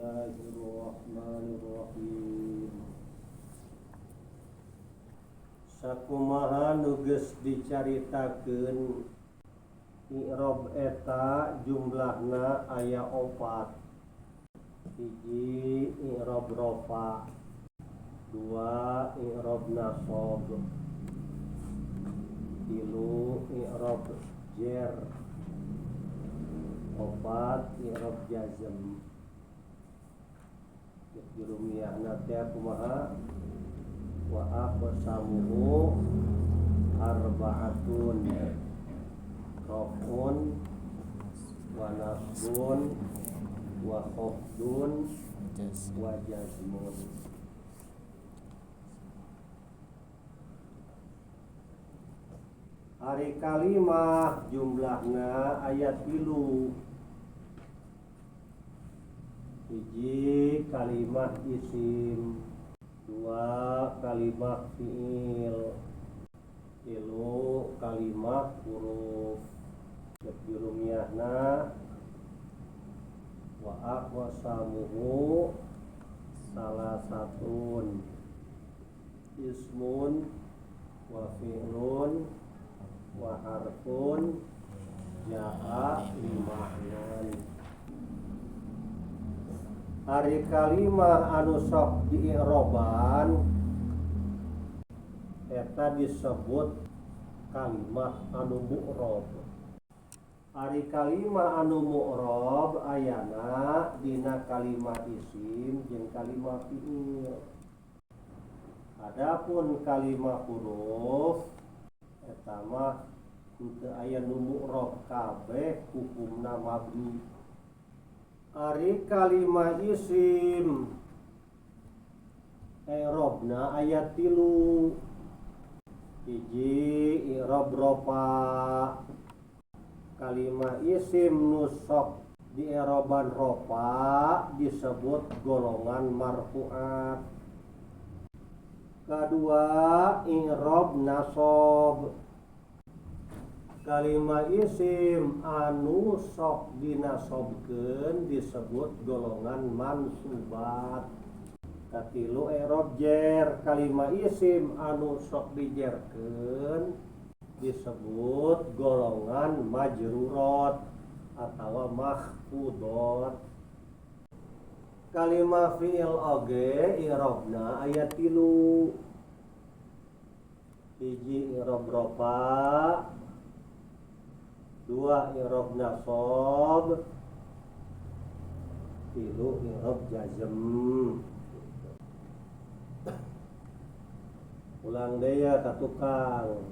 Bismillahirrahmanirrahim. Sakumaha nu geus dicaritakeun i'rab eta jumlahna aya 4. Hiji i'rab rafa, 2 i'rab nasab, 3 i'rab jar, 4 i'rab jazm. Jurumiyahna teh kumaha? Wa aqsamuhu arba'atun, rafun wa nasbun wa khafdun wa jazmun. Ari kalimah jumlahna ayat 3. Hiji kalimah isim, 2 kalimah fiil, 3 kalimah huruf. Jurumiyahna wa aqsamuhu salasatun, ismun wa fi'lun wa harfun ja'a limahnan. Ari kalimah anu sok di'roban eta disebut kalimah anu mu'rob. Ari kalimah anu mu'rob ayana dina kalimah isim jeung kalimah fiil. Adapun kalimah huruf eta mah teu aya nu mu'rob kabeh, hukumna mabni. Ari kalimah isim i'rabna ayat 3. Hiji i'rab rafa, kalimah isim nu sok di'iraban rafa disebut golongan marfu'at. Kedua i'rab nasab, kalimah isim anu sok dinasobkeun disebut golongan mansubat. Katilu i'rab jar, kalimah isim anu sok dijarkeun disebut golongan majrurat atawa mahfudhat. Kalimah fiil oge i'rabna aya 3. Hiji i'rab rafa, 2 i'rab nasab, 3 i'rab jazm. Ulang deui ya ka tukang.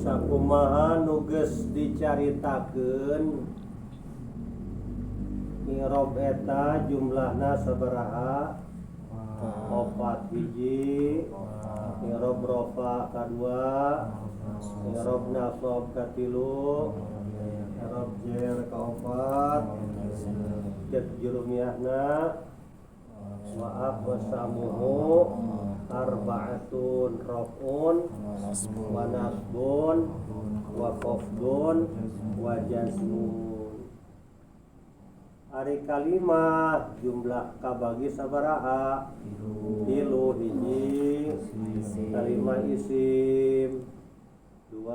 Sakumaha nu geus dicaritakeun i'rab eta jumlahna sabaraha? 4. Hiji i'rab rafa, kadua i'rab nasab, katilu i'rab jar, kaopat jurumiyahna wa aqsamuhu arba'atun, rafun wa nasbun wa khafdun wa jazmun. Ari kalimah jumlah kabagi sabaraha? 3. Hiji kalimah isim, 2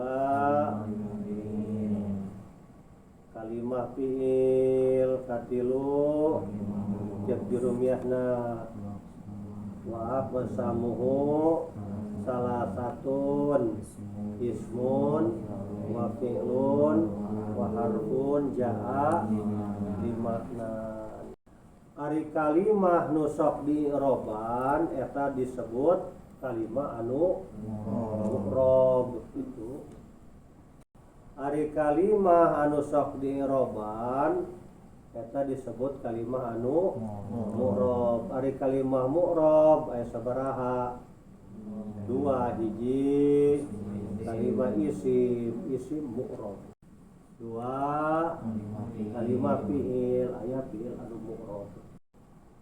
kalimah fiil, katilu jurumiyahna wa aqsamuhu salasatun, ismun wa fi'lun wa harfun ja'a limahnan. Ari kalimah nu sok di'roban eta disebut kalimah anu mu'rob. Itu ari kalimah anu sok di'roban eta disebut kalimah anu mu'rob. Ari kalimah mu'rob aya sabaraha? 2. Hiji kalimah isim mu'rob, 2 kalimah fiil, aya fiil anu mu'rob.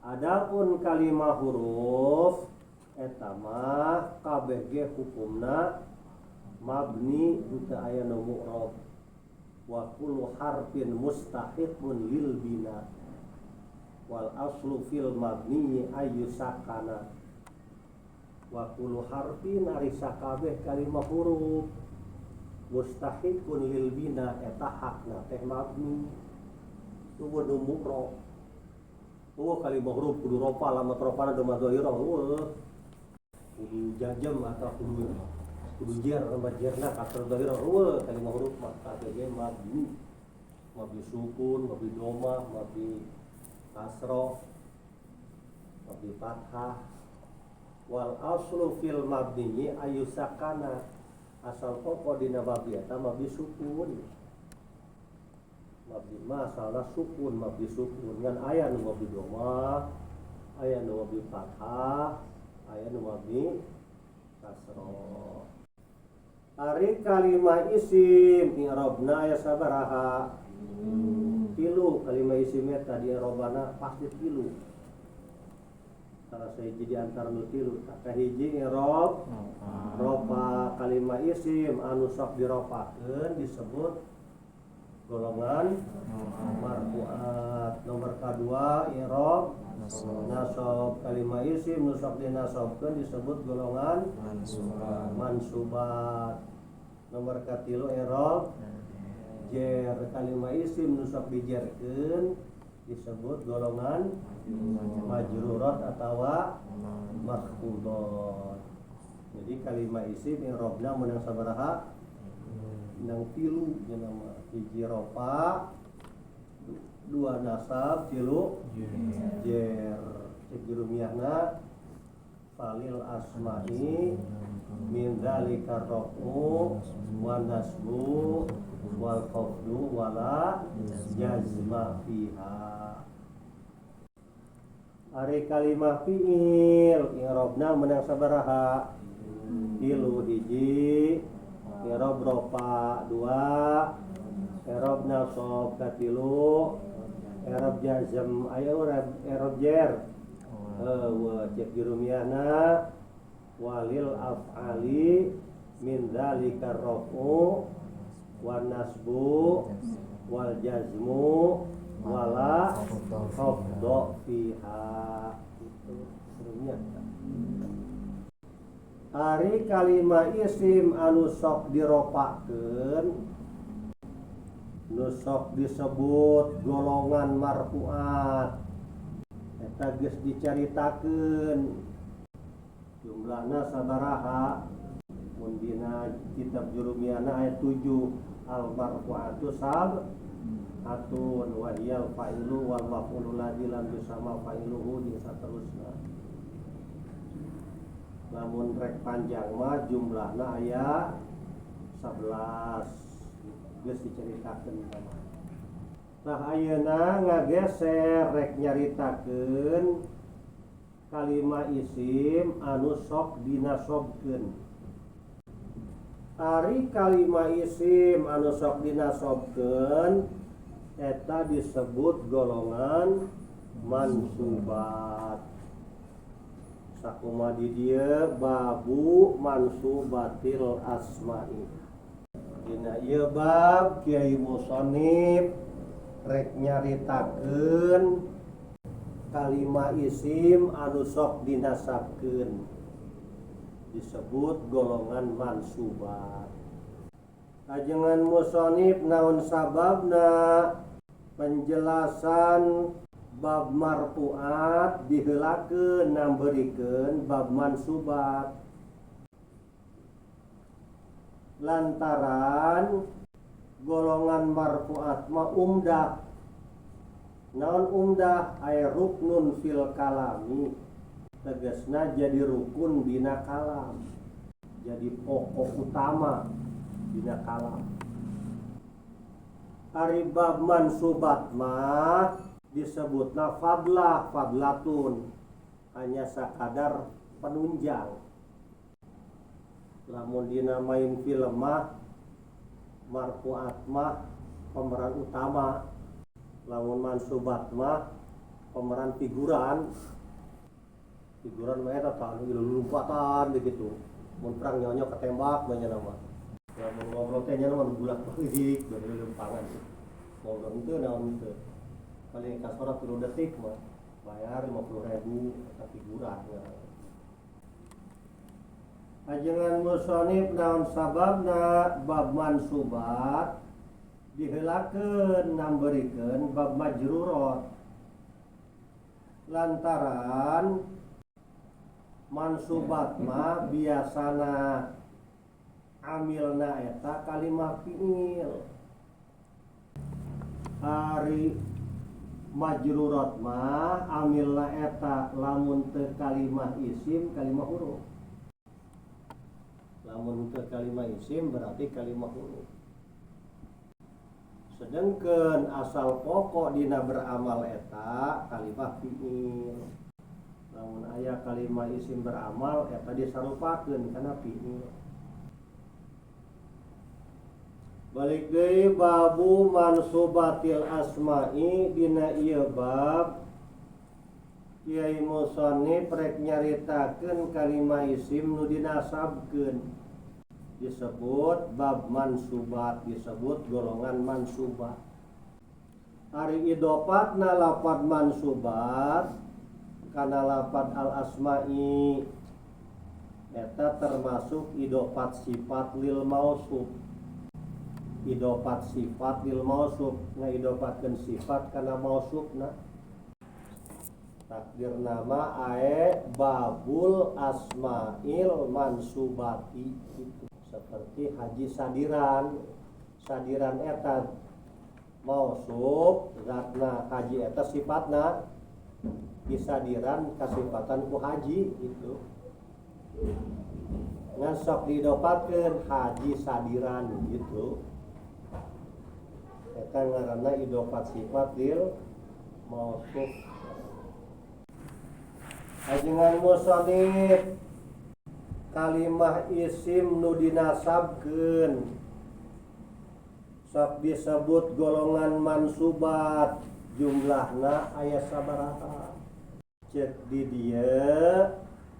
Adapun kalimah huruf eta mah kabeh ge hukumna mabni teu aya nu mu'rob. Wa kullu harfin mustahiqun lil bina. wal aslu fil mabni ayyusakana wa kullu harfin ari sakabeh kalimah huruf mustahiqun lil bina eta hakna teh mabni tu kudu mukro kalimah huruf kudu ropa lamat ropana dema dhairah kudu jajem atau kudu jer lamat jerna kasar dhairah kalimah huruf mah kabeh mabni mabni sukun mabni doma mabni kasroh mabni fathah wal aslu fil mabni ayyusakana asal pokok dina mabni eta mabni sukun mabni ma asalna sukun mabni sukun ngan aya nu mabni doma aya nu mabni fathah aya nu mabni kasroh. Ari kalimah isim i'rabna aya sabaraha tilu kalimah isim eta di i'rabana pasti tilu salah saya jadi antar nu tilu kahiji i'rab ropa kalimah isim anu sok diropakeun disebut golongan marfu'at. Nomor kedua i'rab nasab kalimah isim nu sok dinasabkeun disebut golongan mansubat. Nomor katilu i'rab jer kalimah isim nu sok dijerkeun disebut golongan majrurat atawa makhfudat. Jadi kalimah isim i'rabna meunang sabaraha nang tilu nama hiji ropa dua nasab tilu jer cek rumiahna falil asma'i min dzalika rafu wa nasbu wal khafdu wala jazma fiha. Ari kalimah fi'il i'rabna meunang sabaraha tilu hiji i'rab ropa dua i'rab nasab katilu i'rab jazm ayo i'rab jer wa cek jurumiahna walil af'ali min dzalika rafu wan nasbu wal jazmu wala khafdhu fiha. Itu serunya. Ari kalimah isim anu sok diropakeun nu sok disebut golongan marfu'at eta geus dicaritakeun jumlahna sabaraha mun dina kitab jurumiyana ayat 7 al marfu'atu sab atun wa hiyal fa'ilu wal maf'ulul ladzi lam yusama fa'iluhu di saterusna. Lamun rek panjang mah jumlahna aya 11 geus diceritakeun mah. Tah ayeuna ngageser rek nyaritakeun kalimah isim anu sok dinasobkeun. Ari kalimah isim anu sok dinasobkeun eta disebut golongan mansubat. Sakuma di dieu babu mansubatil asma'i. Dina ieu bab Kiai Musonif rek nyaritakeun kalimah isim anu sok dinasabkeun disebut golongan mansubat. Ajengan Musonif naon sababna penjelasan bab marfu'at diheulakeun nambeurikeun bab mansubat lantaran golongan marfu'at mah umdah. Naon umdah aya ruknun fil kalami tegasna jadi rukun dina kalam jadi pokok utama dina kalam. Ari bab mansubat mah disebutna fadlah fadlatun hanya sakadar penunjang. Lamun dina main film mah marfu'at mah pemeran utama, lamun mansubat mah pemeran figuran mah eta tah lompatan begitu. Mun perang nyonyok ketembak banyak nama. Lamun ngobrol teh nya mah bulak-balik dari lempangan. Ngobrol teu naon teu. Paling kasora 3 detik mah bayar 50.000 tapi figuran ya. Ajengan musonif naon sababna bab mansubat diheulakeun nambeurikeun bab majrurat lantaran mansubat mah biasana amilna eta kalimah fiil, ari majrurat mah amilna eta lamun teu kalimah isim kalimah huruf. Lamun teu kalimah isim berarti kalimah huruf. Sedengkeun asal pokok dina beramal eta kalimah fiil. Lamun aya kalimah isim beramal eta disarupakeun kana fiil. Balik deui babu mansubatil asma'i dina ieu bab Kiai musannif rek nyaritakeun kalimah isim nu dinasabkeun disebut bab mansubat, disebut golongan mansubat. Ari idopatna lafad mansubat kana lafad al asma'i eta termasuk idopat sifat lil mausuf. Idopat sifat lil mausuf ngaidopatkeun sifat kana mausufna. Takdir nama ae babul asma'il mansubati itu seperti haji sadiran. Sadiran eta mausuf zatna haji eta sifatna disadiran kasifatan ku haji itu. Ngan sok didopatkeun haji sadiran gitu. Eta ngaranna idopat sifat lil mausuf. Ajengan musannif kalimah isim nu dinasabkeun sok disebut golongan mansubat jumlahna aya sabaraha. Cek di dieu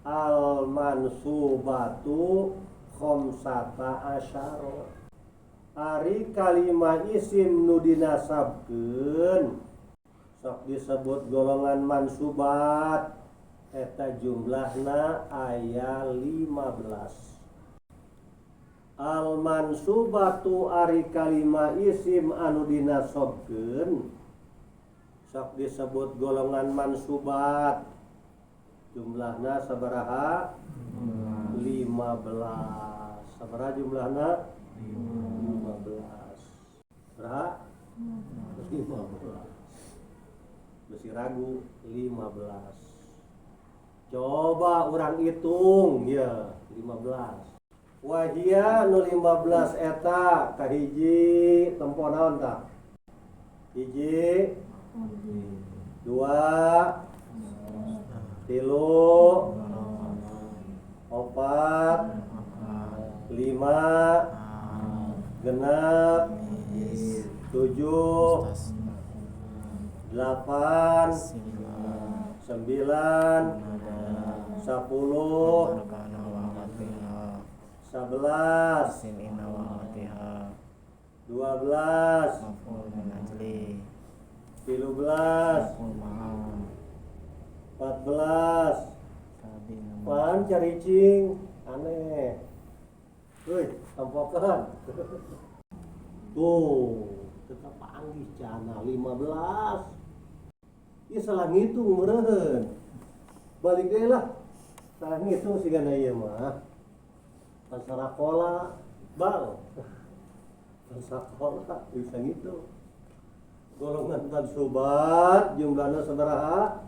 al mansubatu khamsata asyara. Ari kalimah isim nu dinasabkeun sok disebut golongan mansubat eta jumlahna aya 15. Al mansubatu ari kalimah isim anu dinasabkeun sok disebut golongan mansubat jumlahna sabaraha 15. Sabaraha jumlahna 15. Berapa? 15. Besi ragu 15. Coba orang hitung ya 15. Wahia nu 15 eta kahiji tempo naon tah? Hiji, dua, tilu, opat, lima, genep, 7, 8, 9, 10, 11, 12, 13, 14. Pan caricing aneh. Euy, tampokan. Tuh, tetap panggih cana 15. Ieu salah ngitung meureun. Balik deui lah. Salah ngitung sigana ieu mah. Pasarakola bal. Pasarakola bisa ngitung. Golongan mansubat jumlahna sabaraha?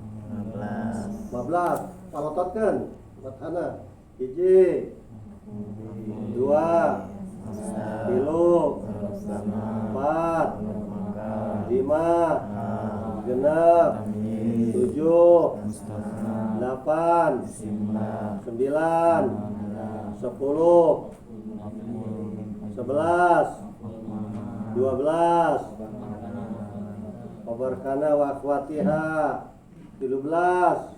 15. Palototkeun matana. Hiji, dua, tilu, empat, lima, genep, 7, 8, 9, 10, 11, 12, wabarkana wa akhwatiha 13,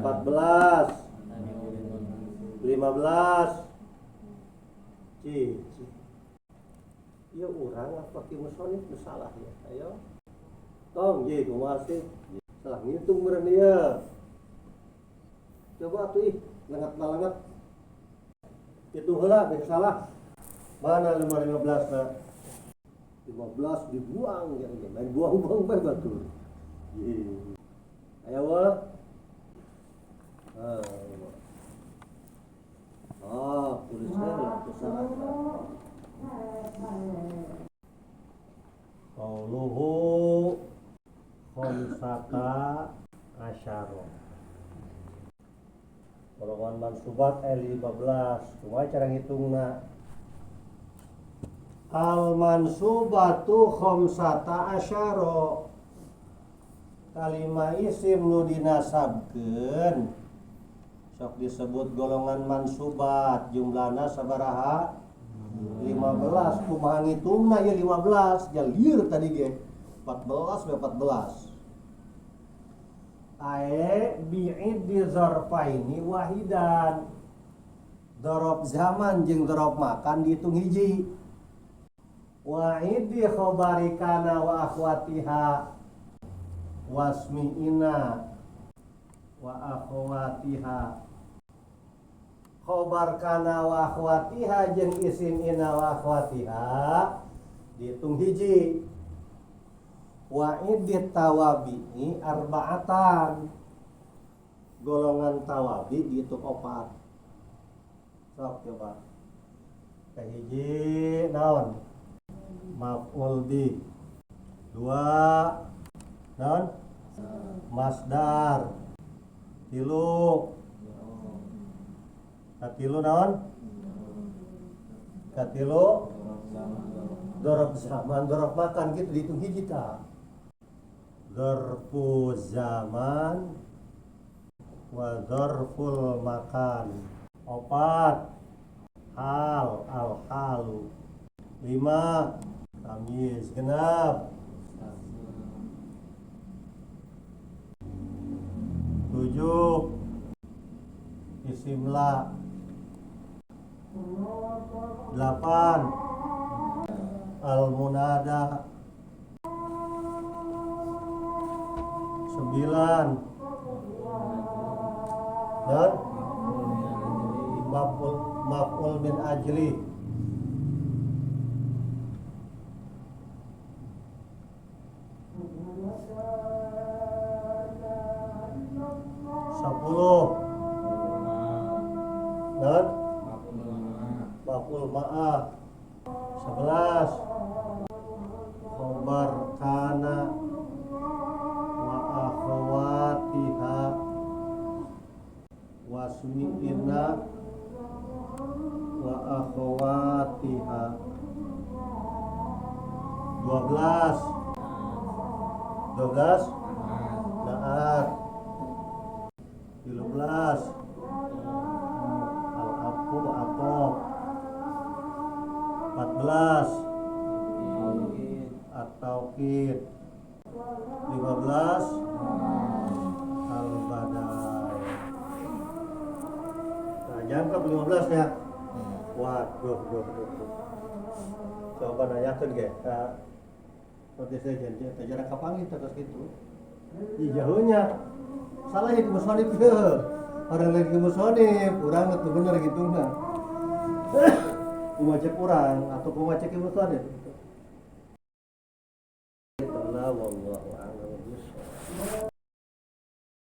14, 15. Ieu urang apa ki musonif salah ya. Ayo. Tong ye kumaha sih? Lah ngitung meureun dia. Coba tuh lengat. Hitung heula bisa salah. Mana nomor 15 na? 15 dibuang ya, main buang-buang bae batur. Ayo wah. Tulisnya lah kesalahan. Qauluhu khamsata asyara. Golongan mansubat 15. Kumaha cara ngitungna? Al mansubatu khamsata asyara. Kalimah isim nu dinasabkeun sok disebut golongan mansubat. Jumlahna sabaraha? 15. Kumaha ngitungna ya 15? Jalir tadi ge. 14 be 14. Ae bi'id di zarfaini wahidan. Dorob zaman jeung dorob makan dihitung hiji. Wa'id di khobari kana wa akhwatiha wasmi ina wa akhwatiha. Khobar kana wa akhwatiha jeung isim ina wa akhwatiha dihitung hiji. Wa'id di tawabi'i arba'atan. Golongan tawabi dihitung 4. Sok coba. Kahiji naon? Maf'ul bi. 2 naon? Masdar. 3 katilu naon? Katilu dorob zaman, dorob makan gitu dihitung hiji ta. Dzarfu zaman wa dzarful makan. 4 hal al-halu. 5 tamyiz. 6 7 isim la. 8 al-munada. 9 dan maf'ul min ajli. 10 dan maf'ul ma'ah. 11 khobar kana wa akhwatiha wasmi inna wa akhwatiha. 12 naat. 13 al-afu atof. 14 at-tauqid. 15 al-badal. Nah, jangan ke 15 ya. Waduh. Coba nanyakeun ge ka seperti saya janji ajaran kapangi terus gitu. Jauhnya salah ya musonif ya. Orang lagi musonif, urang teu bener gitu nah. Kumacek urang atau kumacek musonif.